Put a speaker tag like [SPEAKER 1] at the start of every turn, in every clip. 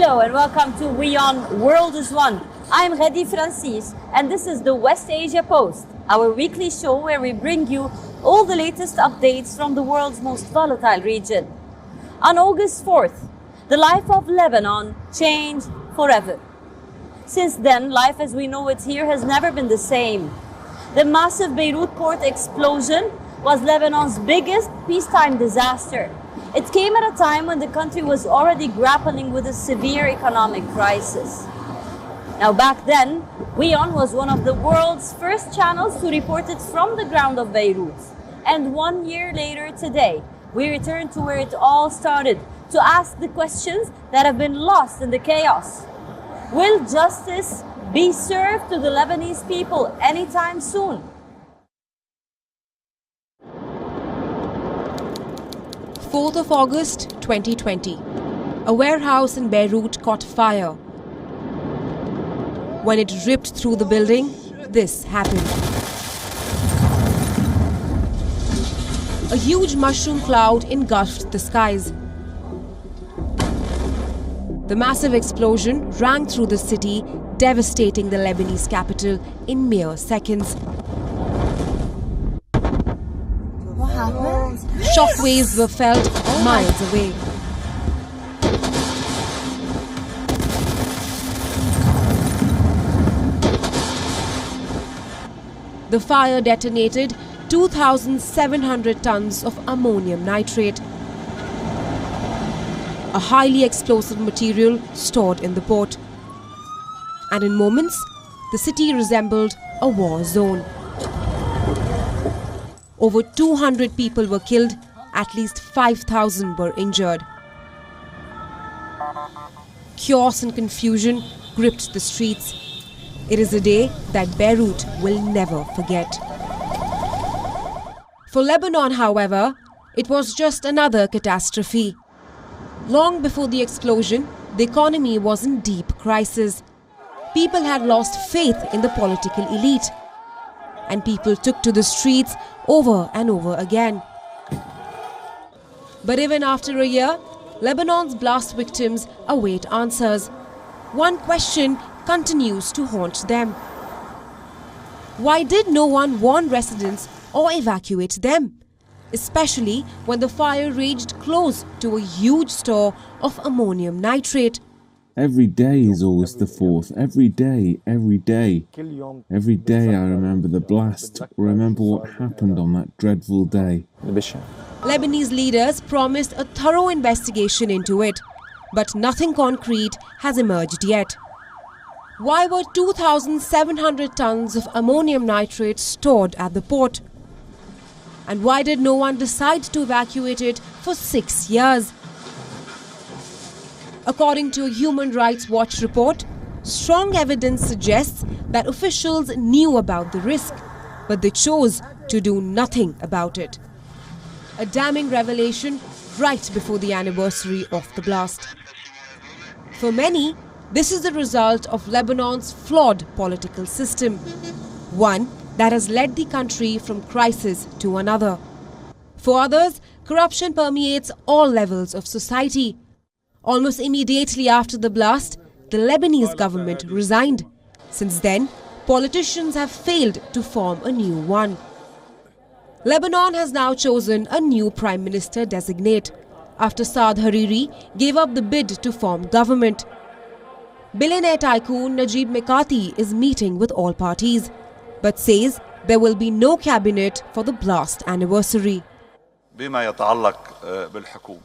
[SPEAKER 1] Hello and welcome to WION World is One. I'm Ghadi Francis and this is the West Asia Post, our weekly show where we bring you all the latest updates from the world's most volatile region. On August 4th, the life of Lebanon changed forever. Since then, life as we know it here has never been the same. The massive Beirut port explosion was Lebanon's biggest peacetime disaster. It came at a time when the country was already grappling with a severe economic crisis. Now back then, WION was one of the world's first channels to report it from the ground of Beirut. And 1 year later today, we return to where it all started to ask the questions that have been lost in the chaos. Will justice be served to the Lebanese people anytime soon?
[SPEAKER 2] August 4th, 2020. A warehouse in Beirut caught fire. When it ripped through the building, this happened. A huge mushroom cloud engulfed the skies. The massive explosion rang through the city, devastating the Lebanese capital in mere seconds.
[SPEAKER 1] What happened?
[SPEAKER 2] Shockwaves were felt miles away. The fire detonated 2,700 tons of ammonium nitrate, a highly explosive material stored in the port. And in moments, the city resembled a war zone. Over 200 people were killed, at least 5,000 were injured. Chaos and confusion gripped the streets. It is a day that Beirut will never forget. For Lebanon, however, it was just another catastrophe. Long before the explosion, the economy was in deep crisis. People had lost faith in the political elite, and people took to the streets over and over again. But even after a year, Lebanon's blast victims await answers. One question continues to haunt them. Why did no one warn residents or evacuate them? Especially when the fire raged close to a huge store of ammonium nitrate.
[SPEAKER 3] Every day is August the 4th. Every day. Every day I remember the blast, remember what happened on that dreadful day.
[SPEAKER 2] Lebanese leaders promised a thorough investigation into it, but nothing concrete has emerged yet. Why were 2,700 tons of ammonium nitrate stored at the port? And why did no one decide to evacuate it for 6 years? According to a Human Rights Watch report, strong evidence suggests that officials knew about the risk, but they chose to do nothing about it. A damning revelation right before the anniversary of the blast. For many, this is the result of Lebanon's flawed political system, one that has led the country from crisis to another. For others, corruption permeates all levels of society. Almost immediately after the blast, the Lebanese government resigned. Since then, politicians have failed to form a new one. Lebanon has now chosen a new Prime Minister designate after Saad Hariri gave up the bid to form government. Billionaire tycoon Najib Mikati is meeting with all parties, but says there will be no cabinet for the blast anniversary.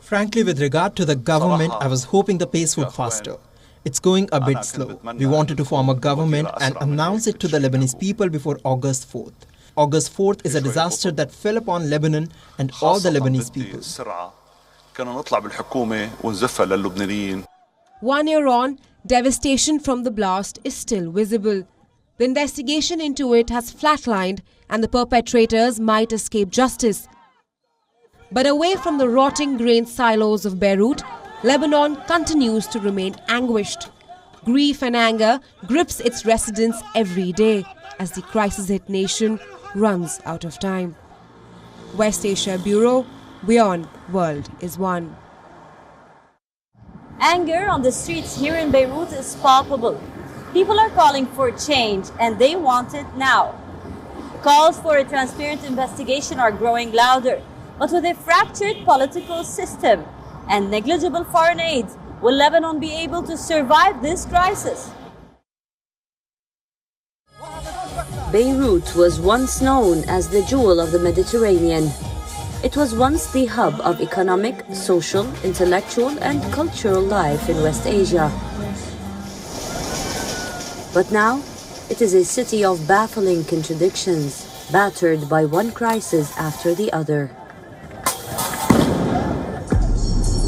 [SPEAKER 4] Frankly, with regard to the government, I was hoping the pace would faster. It's going a bit slow. We wanted to form a government and announce it to the Lebanese people before August 4th. August 4th is a disaster that fell upon Lebanon and all the Lebanese people.
[SPEAKER 2] 1 year on, devastation from the blast is still visible. The investigation into it has flatlined and the perpetrators might escape justice. But away from the rotting grain silos of Beirut, Lebanon continues to remain anguished. Grief and anger grips its residents every day as the crisis-hit nation runs out of time. West Asia Bureau, WION World is One.
[SPEAKER 1] Anger on the streets here in Beirut is palpable. People are calling for change and they want it now. Calls for a transparent investigation are growing louder. But with a fractured political system and negligible foreign aid, will Lebanon be able to survive this crisis? Beirut was once known as the jewel of the Mediterranean. It was once the hub of economic, social, intellectual, and cultural life in West Asia. But now, it is a city of baffling contradictions, battered by one crisis after the other.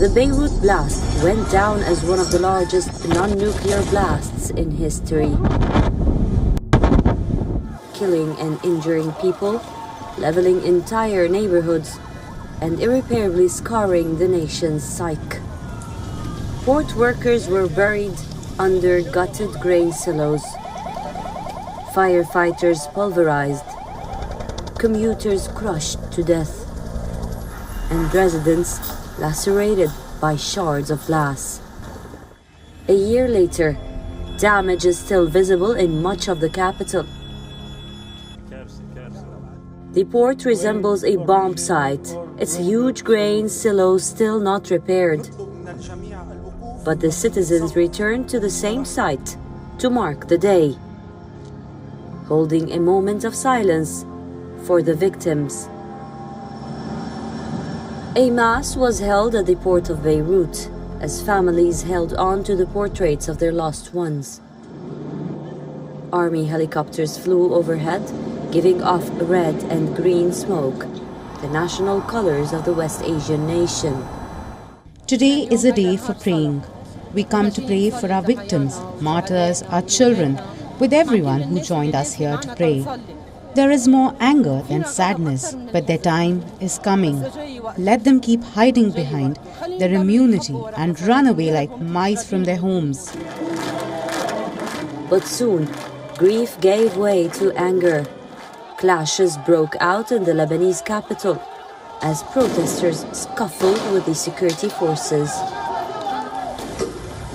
[SPEAKER 1] The Beirut Blast went down as one of the largest non-nuclear blasts in history, killing and injuring people, leveling entire neighborhoods, and irreparably scarring the nation's psyche. Port workers were buried under gutted grain silos, firefighters pulverized, commuters crushed to death, and residents lacerated by shards of glass. A year later, damage is still visible in much of the capital. The port resembles a bomb site, its huge grain silos still not repaired. But the citizens returned to the same site to mark the day, holding a moment of silence for the victims. A mass was held at the port of Beirut as families held on to the portraits of their lost ones. Army helicopters flew overhead, giving off red and green smoke, the national colors of the West Asian nation.
[SPEAKER 5] Today is a day for praying. We come to pray for our victims, martyrs, our children, with everyone who joined us here to pray. There is more anger than sadness, but their time is coming. Let them keep hiding behind their immunity and run away like mice from their homes.
[SPEAKER 1] But soon, grief gave way to anger. Clashes broke out in the Lebanese capital as protesters scuffled with the security forces.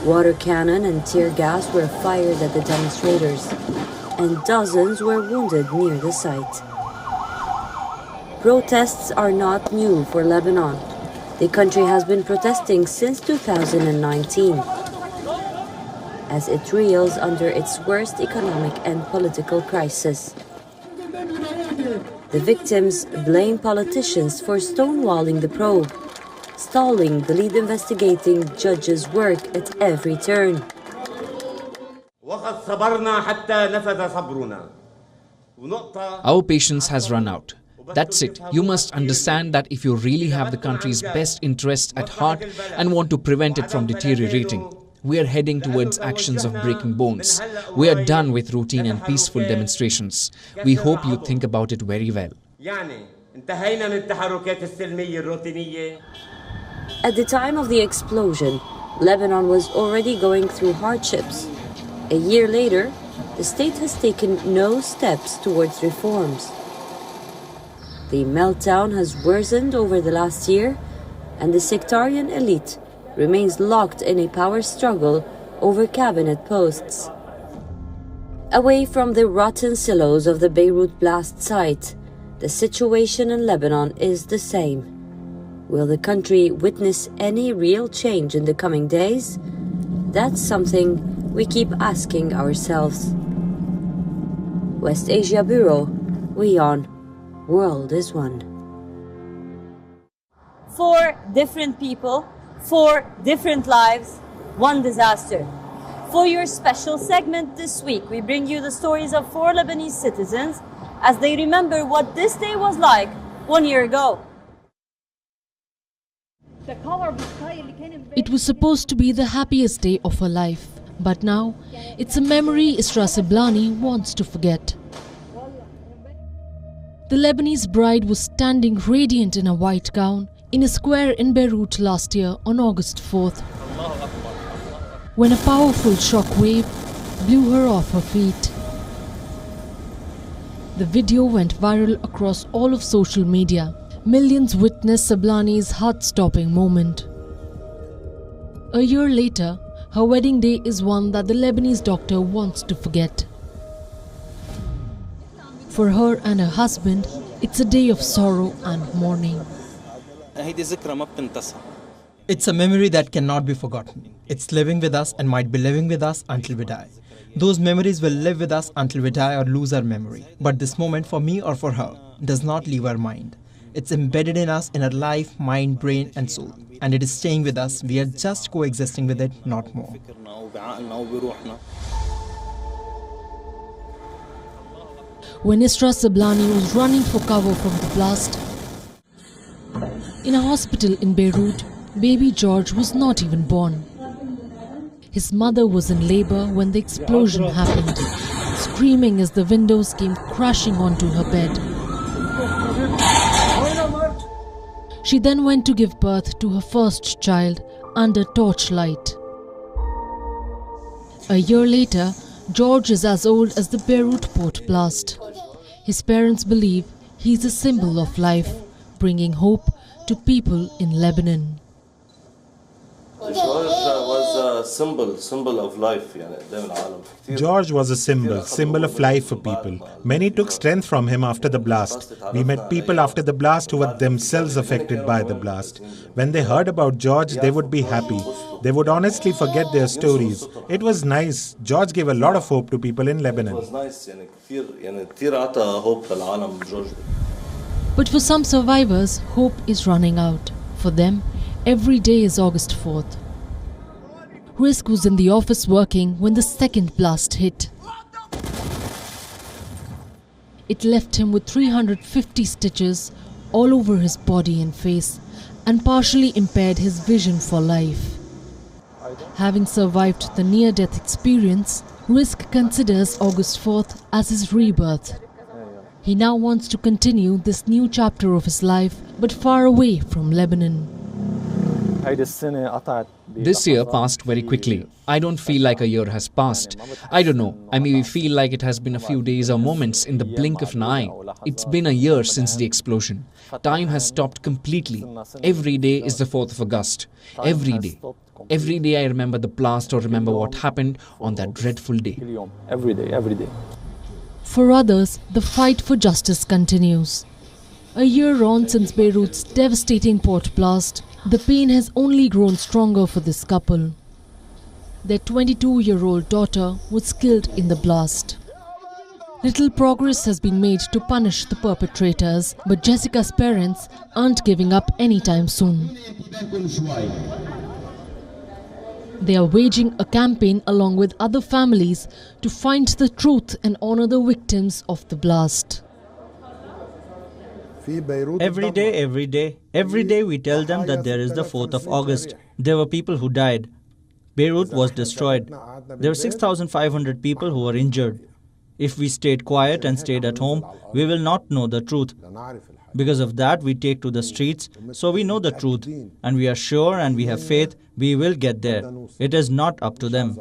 [SPEAKER 1] Water cannon and tear gas were fired at the demonstrators, and dozens were wounded near the site. Protests are not new for Lebanon. The country has been protesting since 2019, as it reels under its worst economic and political crisis. The victims blame politicians for stonewalling the probe, stalling the lead investigating judge's work at every turn.
[SPEAKER 6] Our patience has run out. That's it. You must understand that if you really have the country's best interests at heart and want to prevent it from deteriorating, we are heading towards actions of breaking bones. We are done with routine and peaceful demonstrations. We hope you think about it very well.
[SPEAKER 1] At the time of the explosion, Lebanon was already going through hardships. A year later, the state has taken no steps towards reforms. The meltdown has worsened over the last year, and the sectarian elite remains locked in a power struggle over cabinet posts. Away from the rotten silos of the Beirut Blast site, the situation in Lebanon is the same. Will the country witness any real change in the coming days? That's something we keep asking ourselves. West Asia Bureau, WION, World is One. 4 different people, 4 different lives, 1 disaster. For your special segment this week, we bring you the stories of 4 Lebanese citizens as they remember what this day was like 1 year ago.
[SPEAKER 7] It was supposed to be the happiest day of her life, but now it's a memory Isra Siblani wants to forget. The Lebanese bride was standing radiant in a white gown in a square in Beirut last year on August 4th, when a powerful shock wave blew her off her feet. The video went viral across all of social media. Millions witnessed Siblani's heart-stopping moment. A year later, her wedding day is one that the Lebanese doctor wants to forget. For her and her husband, it's a day of sorrow and mourning.
[SPEAKER 4] It's a memory that cannot be forgotten. It's living with us and might be living with us until we die. Those memories will live with us until we die or lose our memory. But this moment, for me or for her, does not leave our mind. It's embedded in us, in our life, mind, brain and soul. And it is staying with us. We are just coexisting with it, not more.
[SPEAKER 7] When Isra Sablani was running for cover from the blast, in a hospital in Beirut, baby George was not even born. His mother was in labor when the explosion happened, screaming as the windows came crashing onto her bed. She then went to give birth to her first child under torchlight. A year later, George is as old as the Beirut port blast. His parents believe he's a symbol of life, bringing hope to people in Lebanon.
[SPEAKER 8] George was a symbol of life for people. Many took strength from him after the blast. We met people after the blast who were themselves affected by the blast. When they heard about George, they would be happy. They would honestly forget their stories. It was nice. George gave a lot of hope to people in Lebanon.
[SPEAKER 7] But for some survivors, hope is running out. For them, every day is August 4th. Rizk was in the office working when the second blast hit. It left him with 350 stitches all over his body and face and partially impaired his vision for life. Having survived the near-death experience, Rizk considers August 4th as his rebirth. He now wants to continue this new chapter of his life, but far away from Lebanon.
[SPEAKER 6] This year passed very quickly. I don't feel like a year has passed. I don't know. I maybe feel like it has been a few days or moments in the blink of an eye. It's been a year since the explosion. Time has stopped completely. Every day is the 4th of August. Every day. Every day I remember the blast or remember what happened on that dreadful day.
[SPEAKER 9] Every day.
[SPEAKER 7] For others, the fight for justice continues. A year on since Beirut's devastating port blast, the pain has only grown stronger for this couple. Their 22-year-old daughter was killed in the blast. Little progress has been made to punish the perpetrators, but Jessica's parents aren't giving up anytime soon. They are waging a campaign along with other families to find the truth and honor the victims of the blast.
[SPEAKER 10] Every day we tell them that there is the 4th of August. There were people who died. Beirut was destroyed. There were 6,500 people who were injured. If we stayed quiet and stayed at home, we will not know the truth. Because of that, we take to the streets, so we know the truth. And we are sure and we have faith we will get there. It is not up to them.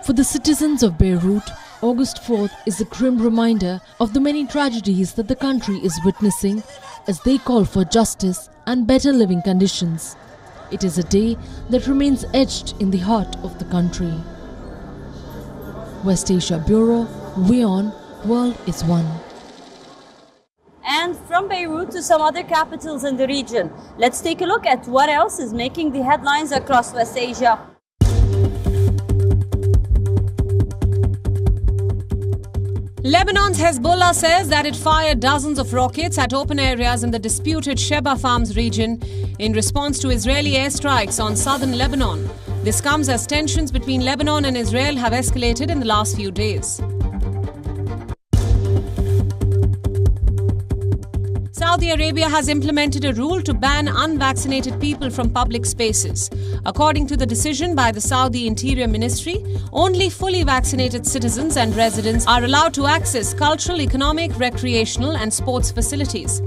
[SPEAKER 7] For the citizens of Beirut, August 4th is a grim reminder of the many tragedies that the country is witnessing as they call for justice and better living conditions. It is a day that remains etched in the heart of the country. West Asia Bureau, WION, World is One.
[SPEAKER 1] And from Beirut to some other capitals in the region, let's take a look at what else is making the headlines across West Asia.
[SPEAKER 2] Lebanon's Hezbollah says that it fired dozens of rockets at open areas in the disputed Sheba Farms region in response to Israeli airstrikes on southern Lebanon. This comes as tensions between Lebanon and Israel have escalated in the last few days. Saudi Arabia has implemented a rule to ban unvaccinated people from public spaces. According to the decision by the Saudi Interior Ministry, only fully vaccinated citizens and residents are allowed to access cultural, economic, recreational and sports facilities.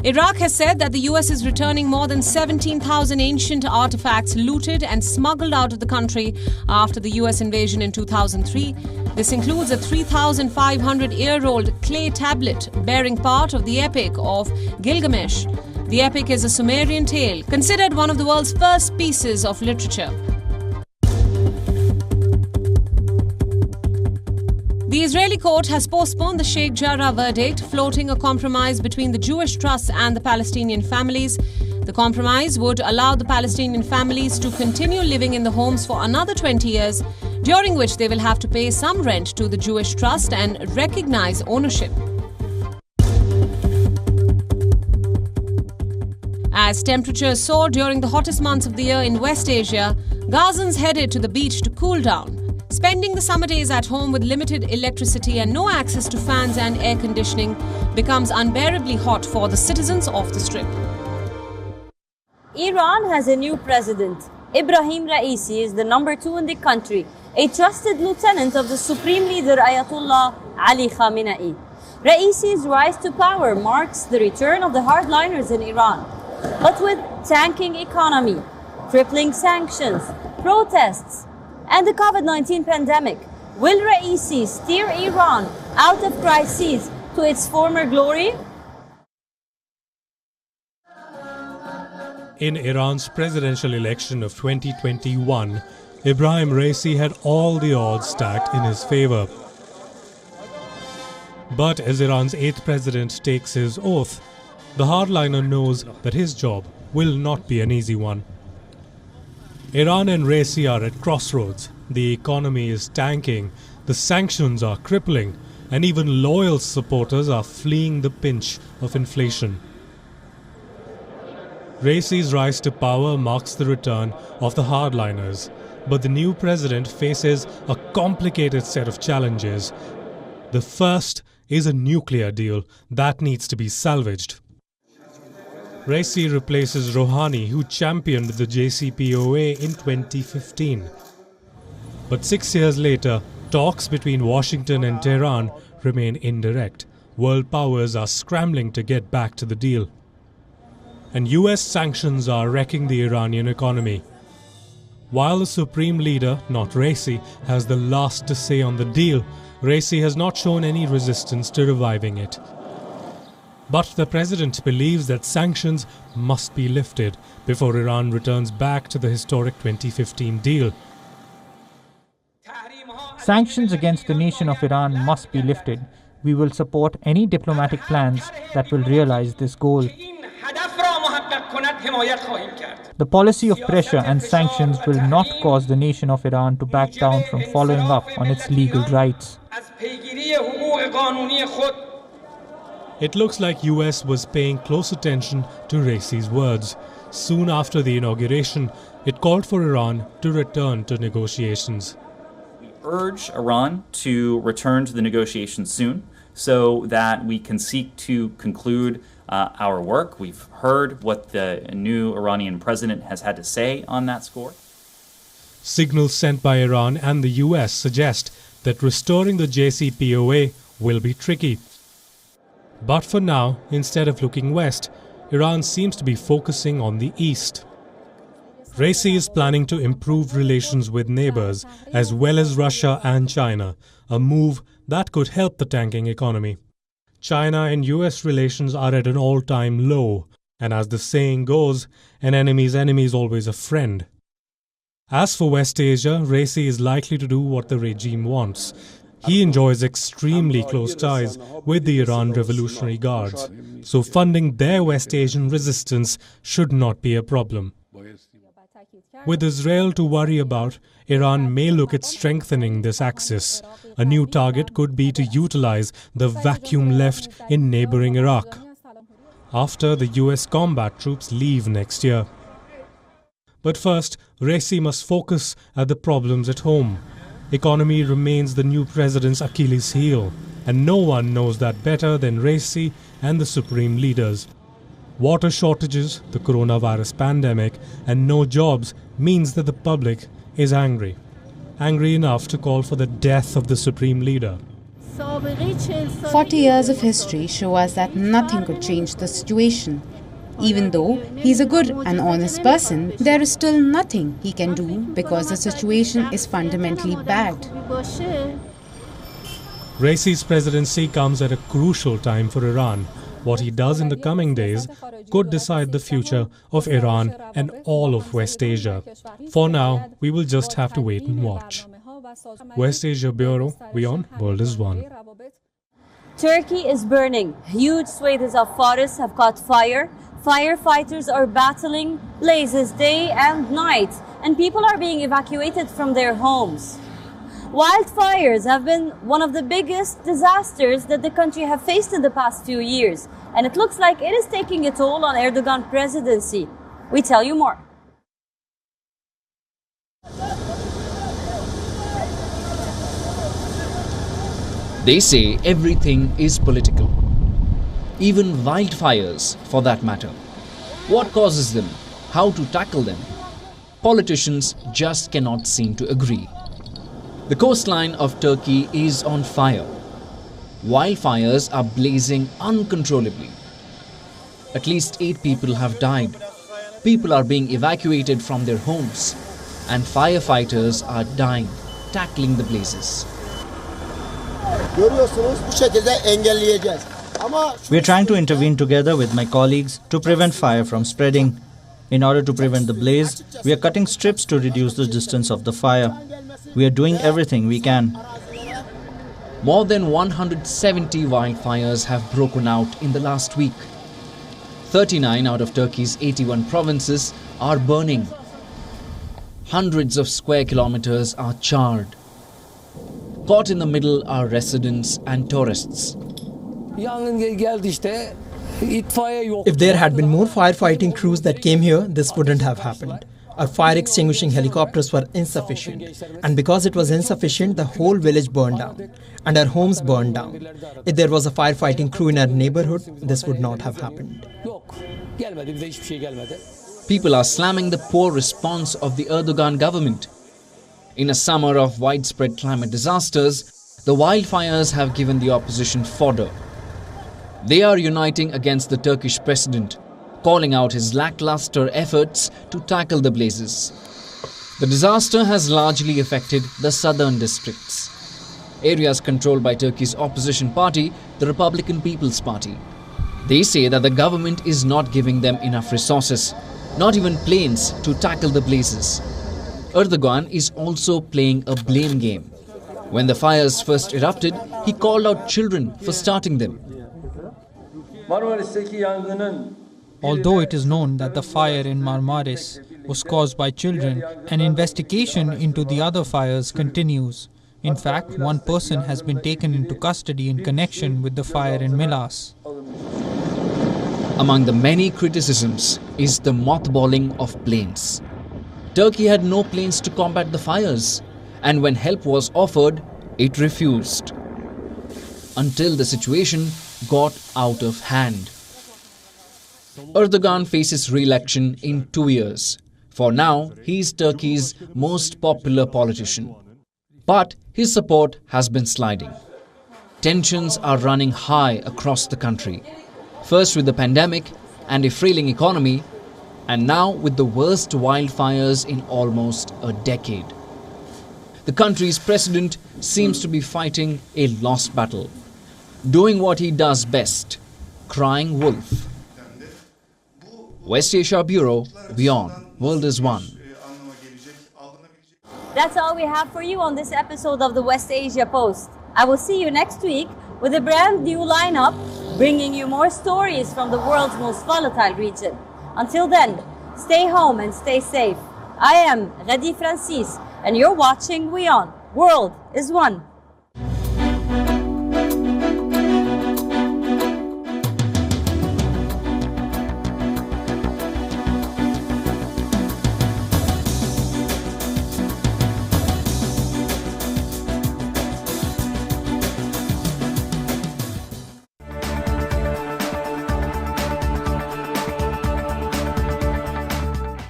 [SPEAKER 2] Iraq has said that the US is returning more than 17,000 ancient artifacts looted and smuggled out of the country after the US invasion in 2003. This includes a 3,500-year-old clay tablet bearing part of the epic of Gilgamesh. The epic is a Sumerian tale, considered one of the world's first pieces of literature. The Israeli court has postponed the Sheikh Jarrah verdict, floating a compromise between the Jewish trusts and the Palestinian families. The compromise would allow the Palestinian families to continue living in the homes for another 20 years, during which they will have to pay some rent to the Jewish trust and recognize ownership. As temperatures soar during the hottest months of the year in West Asia, Gazans headed to the beach to cool down. Spending the summer days at home with limited electricity and no access to fans and air conditioning becomes unbearably hot for the citizens of the Strip.
[SPEAKER 1] Iran has a new president. Ibrahim Raisi is the number 2 in the country, a trusted lieutenant of the supreme leader Ayatollah Ali Khamenei. Raisi's rise to power marks the return of the hardliners in Iran. But with tanking economy, crippling sanctions, protests, and the COVID-19 pandemic, will Raisi steer Iran out of crises to its former glory?
[SPEAKER 9] In Iran's presidential election of 2021, Ibrahim Raisi had all the odds stacked in his favor. But as Iran's 8th president takes his oath, the hardliner knows that his job will not be an easy one. Iran and Raisi are at crossroads. The economy is tanking, the sanctions are crippling, and even loyal supporters are fleeing the pinch of inflation. Raisi's rise to power marks the return of the hardliners, but the new president faces a complicated set of challenges. The first is a nuclear deal that needs to be salvaged. Raisi replaces Rouhani, who championed the JCPOA in 2015. But 6 years later, talks between Washington and Tehran remain indirect. World powers are scrambling to get back to the deal. And US sanctions are wrecking the Iranian economy. While the supreme leader, not Raisi, has the last to say on the deal, Raisi has not shown any resistance to reviving it. But the president believes that sanctions must be lifted before Iran returns back to the historic 2015 deal.
[SPEAKER 11] Sanctions against the nation of Iran must be lifted. We will support any diplomatic plans that will realize this goal. The policy of pressure and sanctions will not cause the nation of Iran to back down from following up on its legal rights.
[SPEAKER 9] It looks like US was paying close attention to Raisi's words. Soon after the inauguration, it called for Iran to return to negotiations.
[SPEAKER 12] We urge Iran to return to the negotiations soon so that we can seek to conclude our work. We've heard what the new Iranian president has had to say on that score.
[SPEAKER 9] Signals sent by Iran and the US suggest that restoring the JCPOA will be tricky. But for now, instead of looking west, Iran seems to be focusing on the east. Raisi is planning to improve relations with neighbors, as well as Russia and China, a move that could help the tanking economy. China and US relations are at an all-time low, and as the saying goes, an enemy's enemy is always a friend. As for West Asia, Raisi is likely to do what the regime wants. He enjoys extremely close ties with the Iran Revolutionary Guards, so funding their West Asian resistance should not be a problem. With Israel to worry about, Iran may look at strengthening this axis. A new target could be to utilize the vacuum left in neighboring Iraq after the US combat troops leave next year. But first, Raisi must focus at the problems at home. Economy remains the new president's Achilles heel, and no one knows that better than Raisi and the supreme leaders. Water shortages, the coronavirus pandemic, and no jobs means that the public is angry. Angry enough to call for the death of the supreme leader.
[SPEAKER 5] 40 years of history show us that nothing could change the situation. Even though he's a good and honest person, there is still nothing he can do because the situation is fundamentally bad.
[SPEAKER 9] Raisi's presidency comes at a crucial time for Iran. What he does in the coming days could decide the future of Iran and all of West Asia. For now, we will just have to wait and watch. West Asia Bureau, WION, World is One.
[SPEAKER 1] Turkey is burning. Huge swathes of forests have caught fire. Firefighters are battling blazes day and night, and people are being evacuated from their homes. Wildfires have been one of the biggest disasters that the country have faced in the past few years, and it looks like it is taking a toll on Erdogan's presidency. We tell you more.
[SPEAKER 6] They say everything is political. Even wildfires, for that matter. What causes them? How to tackle them? Politicians just cannot seem to agree. The coastline of Turkey is on fire. Wildfires are blazing uncontrollably. At least 8 people have died. People are being evacuated from their homes, and firefighters are dying, tackling the blazes.
[SPEAKER 10] We are trying to intervene together with my colleagues to prevent fire from spreading. In order to prevent the blaze, we are cutting strips to reduce the distance of the fire. We are doing everything we can.
[SPEAKER 6] More than 170 wildfires have broken out in the last week. 39 out of Turkey's 81 provinces are burning. Hundreds of square kilometers are charred. Caught in the middle are residents and tourists.
[SPEAKER 4] If there had been more firefighting crews that came here, this wouldn't have happened. Our fire extinguishing helicopters were insufficient, and because it was insufficient, the whole village burned down, and our homes burned down. If there was a firefighting crew in our neighborhood, this would not have happened.
[SPEAKER 6] People are slamming the poor response of the Erdogan government. In a summer of widespread climate disasters, the wildfires have given the opposition fodder. They are uniting against the Turkish president, calling out his lackluster efforts to tackle the blazes. The disaster has largely affected the southern districts, areas controlled by Turkey's opposition party, the Republican People's Party. They say that the government is not giving them enough resources, not even planes, to tackle the blazes. Erdogan is also playing a blame game. When the fires first erupted, he called out children for starting them.
[SPEAKER 11] Although it is known that the fire in Marmaris was caused by children, an investigation into the other fires continues. In fact, one person has been taken into custody in connection with the fire in Milas.
[SPEAKER 6] Among the many criticisms is the mothballing of planes. Turkey had no planes to combat the fires, and when help was offered, it refused. Until the situation got out of hand. Erdogan faces re-election in 2 years. For now, he is Turkey's most popular politician. But his support has been sliding. Tensions are running high across the country. First with the pandemic and a frailing economy, and now with the worst wildfires in almost a decade. The country's president seems to be fighting a lost battle, doing what he does best, crying wolf. West Asia Bureau, WION, World is One.
[SPEAKER 1] That's all we have for you on this episode of the West Asia Post. I will see you next week with a brand new lineup, bringing you more stories from the world's most volatile region. Until then, stay home and stay safe. I am Ghadi Francis, and you're watching WION. World is One.